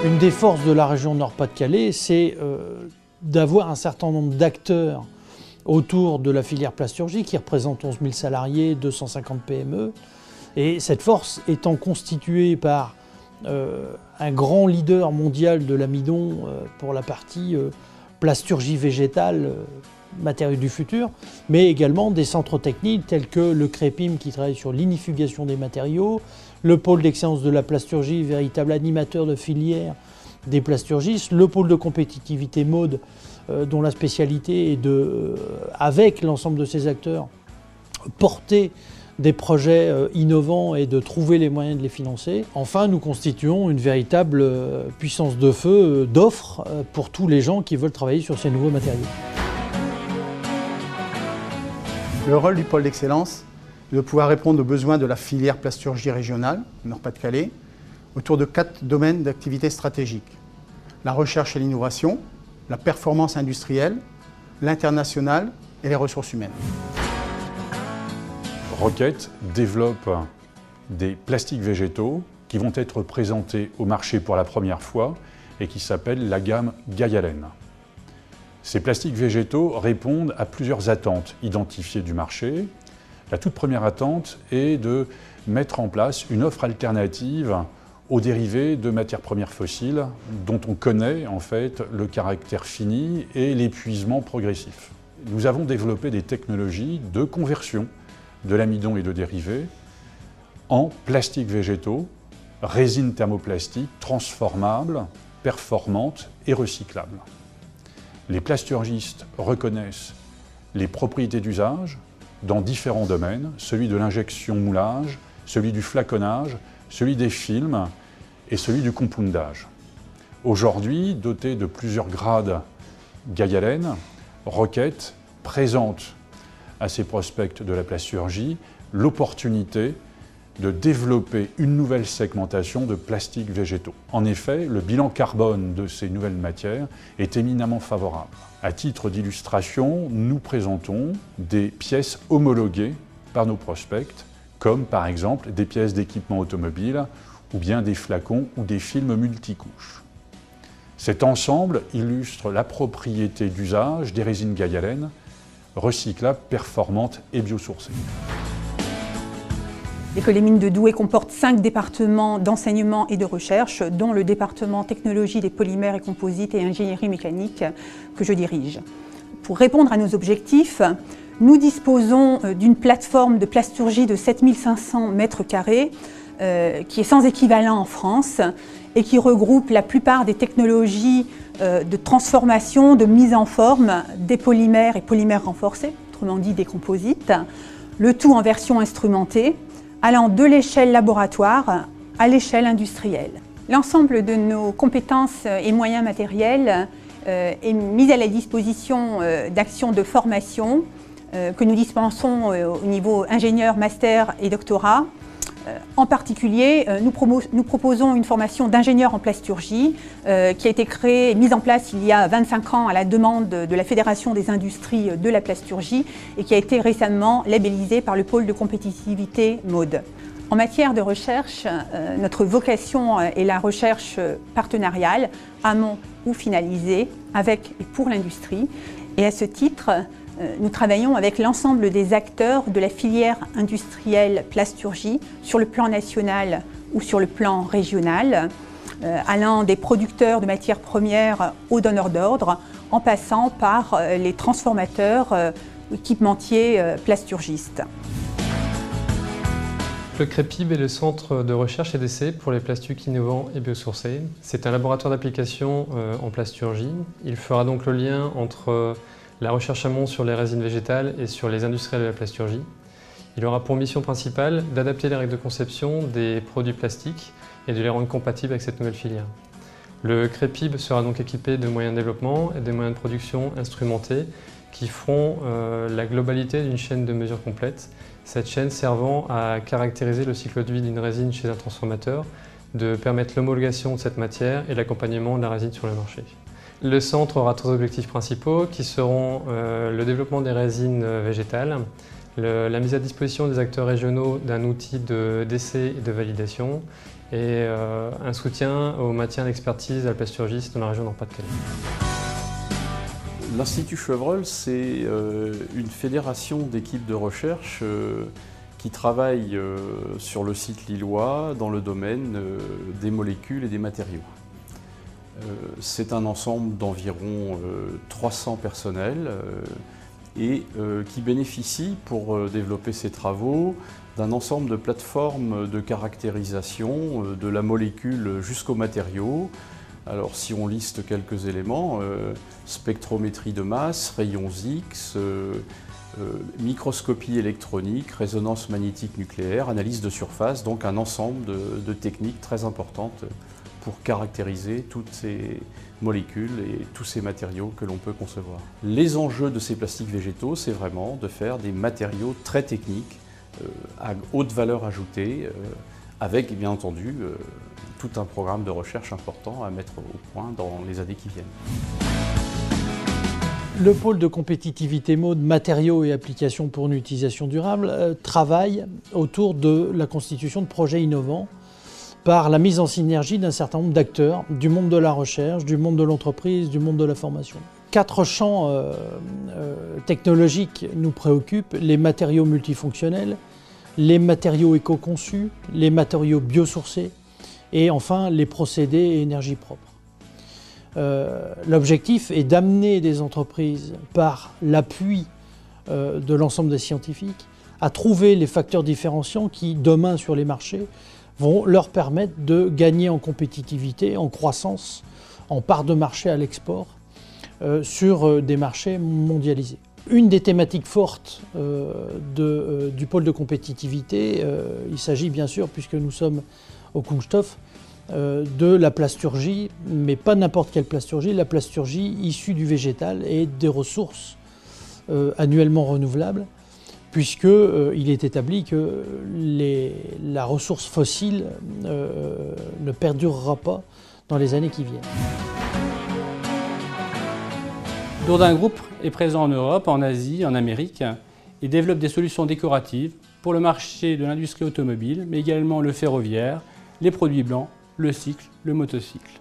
Une des forces de la région Nord-Pas-de-Calais, c'est d'avoir un certain nombre d'acteurs autour de la filière plasturgie qui représente 11 000 salariés, 250 PME. Et cette force étant constituée par un grand leader mondial de l'amidon pour la partie plasturgie végétale, matériaux du futur, mais également des centres techniques tels que le CREPIM qui travaille sur l'inifugation des matériaux, le pôle d'excellence de la plasturgie, véritable animateur de filière des plasturgistes, le pôle de compétitivité mode dont la spécialité est de, avec l'ensemble de ces acteurs, porter des projets innovants et de trouver les moyens de les financer. Enfin, nous constituons une véritable puissance de feu d'offres pour tous les gens qui veulent travailler sur ces nouveaux matériaux. Le rôle du pôle d'excellence est de pouvoir répondre aux besoins de la filière plasturgie régionale, Nord-Pas-de-Calais, autour de 4 domaines d'activité stratégiques. La recherche et l'innovation, la performance industrielle, l'international et les ressources humaines. Roquette développe des plastiques végétaux qui vont être présentés au marché pour la première fois et qui s'appellent la gamme Gaialène. Ces plastiques végétaux répondent à plusieurs attentes identifiées du marché. La toute première attente est de mettre en place une offre alternative aux dérivés de matières premières fossiles dont on connaît en fait le caractère fini et l'épuisement progressif. Nous avons développé des technologies de conversion de l'amidon et de dérivés en plastiques végétaux, résines thermoplastiques transformables, performantes et recyclables. Les plasturgistes reconnaissent les propriétés d'usage dans différents domaines, celui de l'injection-moulage, celui du flaconnage, celui des films et celui du compoundage. Aujourd'hui, doté de plusieurs grades Gaialène, Roquette présente à ses prospects de la plasturgie l'opportunité de développer une nouvelle segmentation de plastiques végétaux. En effet, le bilan carbone de ces nouvelles matières est éminemment favorable. À titre d'illustration, nous présentons des pièces homologuées par nos prospects, comme par exemple des pièces d'équipement automobile ou bien des flacons ou des films multicouches. Cet ensemble illustre la propriété d'usage des résines Gaialène, recyclables, performantes et biosourcées. L'école des mines de Douai comporte 5 départements d'enseignement et de recherche, dont le département technologie des polymères et composites et ingénierie mécanique que je dirige. Pour répondre à nos objectifs, nous disposons d'une plateforme de plasturgie de 7500 m² qui est sans équivalent en France et qui regroupe la plupart des technologies de transformation, de mise en forme des polymères et polymères renforcés, autrement dit des composites, le tout en version instrumentée, allant de l'échelle laboratoire à l'échelle industrielle. L'ensemble de nos compétences et moyens matériels est mis à la disposition d'actions de formation que nous dispensons au niveau ingénieur, master et doctorat. En particulier, nous proposons une formation d'ingénieur en plasturgie qui a été créée et mise en place il y a 25 ans à la demande de la Fédération des industries de la plasturgie et qui a été récemment labellisée par le pôle de compétitivité mode. En matière de recherche, notre vocation est la recherche partenariale, amont ou finalisée, avec et pour l'industrie. Et à ce titre, nous travaillons avec l'ensemble des acteurs de la filière industrielle plasturgie sur le plan national ou sur le plan régional, allant des producteurs de matières premières aux donneurs d'ordre, en passant par les transformateurs ou équipementiers plasturgistes. Le CREPIB est le centre de recherche et d'essai pour les plastiques innovants et biosourcés. C'est un laboratoire d'application en plasturgie. Il fera donc le lien entre la recherche amont sur les résines végétales et sur les industriels de la plasturgie. Il aura pour mission principale d'adapter les règles de conception des produits plastiques et de les rendre compatibles avec cette nouvelle filière. Le CREPIB sera donc équipé de moyens de développement et de moyens de production instrumentés qui feront la globalité d'une chaîne de mesure complète, cette chaîne servant à caractériser le cycle de vie d'une résine chez un transformateur, de permettre l'homologation de cette matière et l'accompagnement de la résine sur le marché. Le centre aura 3 objectifs principaux qui seront le développement des résines végétales, la mise à disposition des acteurs régionaux d'un outil d'essai et de validation et un soutien au maintien d'expertise à la plasturgie dans la région Nord-Pas-de-Calais. L'Institut Chevreul, c'est une fédération d'équipes de recherche qui travaillent sur le site lillois dans le domaine des molécules et des matériaux. C'est un ensemble d'environ 300 personnels et qui bénéficie pour développer ses travaux d'un ensemble de plateformes de caractérisation de la molécule jusqu'aux matériaux. Alors si on liste quelques éléments, spectrométrie de masse, rayons X, microscopie électronique, résonance magnétique nucléaire, analyse de surface, donc un ensemble de techniques très importantes pour caractériser toutes ces molécules et tous ces matériaux que l'on peut concevoir. Les enjeux de ces plastiques végétaux, c'est vraiment de faire des matériaux très techniques, à haute valeur ajoutée, avec bien entendu tout un programme de recherche important à mettre au point dans les années qui viennent. Le pôle de compétitivité mode matériaux et applications pour une utilisation durable travaille autour de la constitution de projets innovants par la mise en synergie d'un certain nombre d'acteurs du monde de la recherche, du monde de l'entreprise, du monde de la formation. 4 champs technologiques nous préoccupent: les matériaux multifonctionnels, les matériaux éco-conçus, les matériaux biosourcés et enfin les procédés et énergie propre. L'objectif est d'amener des entreprises, par l'appui de l'ensemble des scientifiques, à trouver les facteurs différenciants qui, demain sur les marchés, vont leur permettre de gagner en compétitivité, en croissance, en part de marché à l'export, sur des marchés mondialisés. Une des thématiques fortes du pôle de compétitivité, il s'agit bien sûr, puisque nous sommes au Kunststoff, de la plasturgie, mais pas n'importe quelle plasturgie, la plasturgie issue du végétal et des ressources annuellement renouvelables, puisqu'il est établi que la ressource fossile ne perdurera pas dans les années qui viennent. Dourdin Group est présent en Europe, en Asie, en Amérique et développe des solutions décoratives pour le marché de l'industrie automobile, mais également le ferroviaire, les produits blancs, le cycle, le motocycle.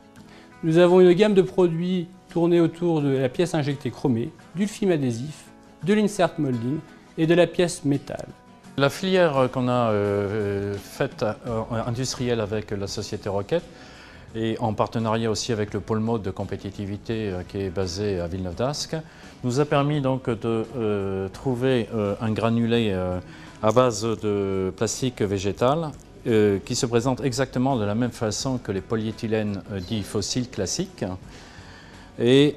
Nous avons une gamme de produits tournés autour de la pièce injectée chromée, du film adhésif, de l'insert molding et de la pièce métal. La filière qu'on a faite industrielle avec la société Rocket et en partenariat aussi avec le pôle mode de compétitivité qui est basé à Villeneuve-d'Ascq, nous a permis donc de trouver un granulé à base de plastique végétal qui se présente exactement de la même façon que les polyéthylènes dits fossiles classiques. Et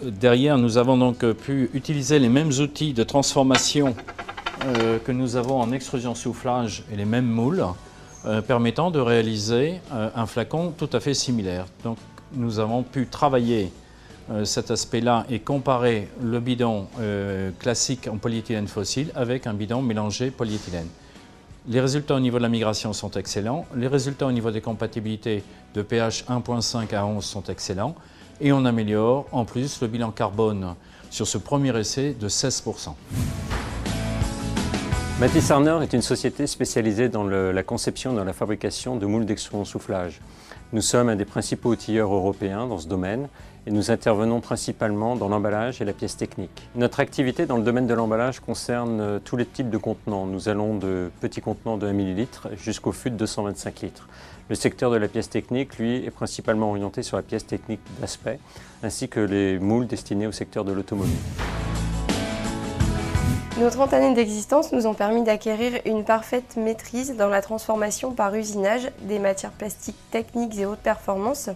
derrière, nous avons donc pu utiliser les mêmes outils de transformation que nous avons en extrusion soufflage et les mêmes moules, permettant de réaliser un flacon tout à fait similaire. Donc nous avons pu travailler cet aspect-là et comparer le bidon classique en polyéthylène fossile avec un bidon mélangé polyéthylène. Les résultats au niveau de la migration sont excellents, les résultats au niveau des compatibilités de pH 1.5 à 11 sont excellents et on améliore en plus le bilan carbone sur ce premier essai de 16%. Mathis Arnor est une société spécialisée dans la conception et dans la fabrication de moules d'extrusion soufflage. Nous sommes un des principaux outilleurs européens dans ce domaine et nous intervenons principalement dans l'emballage et la pièce technique. Notre activité dans le domaine de l'emballage concerne tous les types de contenants. Nous allons de petits contenants de 1 ml jusqu'au fût de 225 litres. Le secteur de la pièce technique, lui, est principalement orienté sur la pièce technique d'aspect, ainsi que les moules destinés au secteur de l'automobile. Nos 30 années d'existence nous ont permis d'acquérir une parfaite maîtrise dans la transformation par usinage des matières plastiques techniques et haute performance.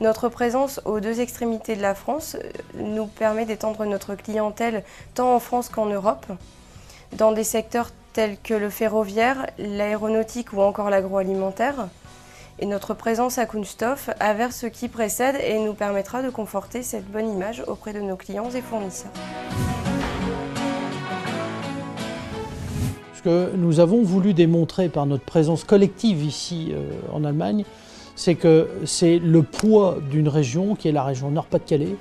Notre présence aux 2 extrémités de la France nous permet d'étendre notre clientèle tant en France qu'en Europe, dans des secteurs tels que le ferroviaire, l'aéronautique ou encore l'agroalimentaire. Et notre présence à Kunststoff avère ce qui précède et nous permettra de conforter cette bonne image auprès de nos clients et fournisseurs. Ce que nous avons voulu démontrer par notre présence collective ici en Allemagne, c'est que c'est le poids d'une région qui est la région Nord-Pas-de-Calais,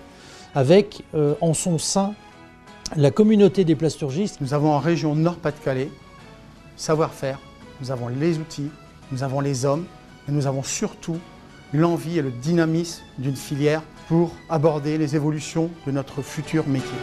avec en son sein la communauté des plasturgistes. Nous avons en région Nord-Pas-de-Calais savoir-faire, nous avons les outils, nous avons les hommes, mais nous avons surtout l'envie et le dynamisme d'une filière pour aborder les évolutions de notre futur métier.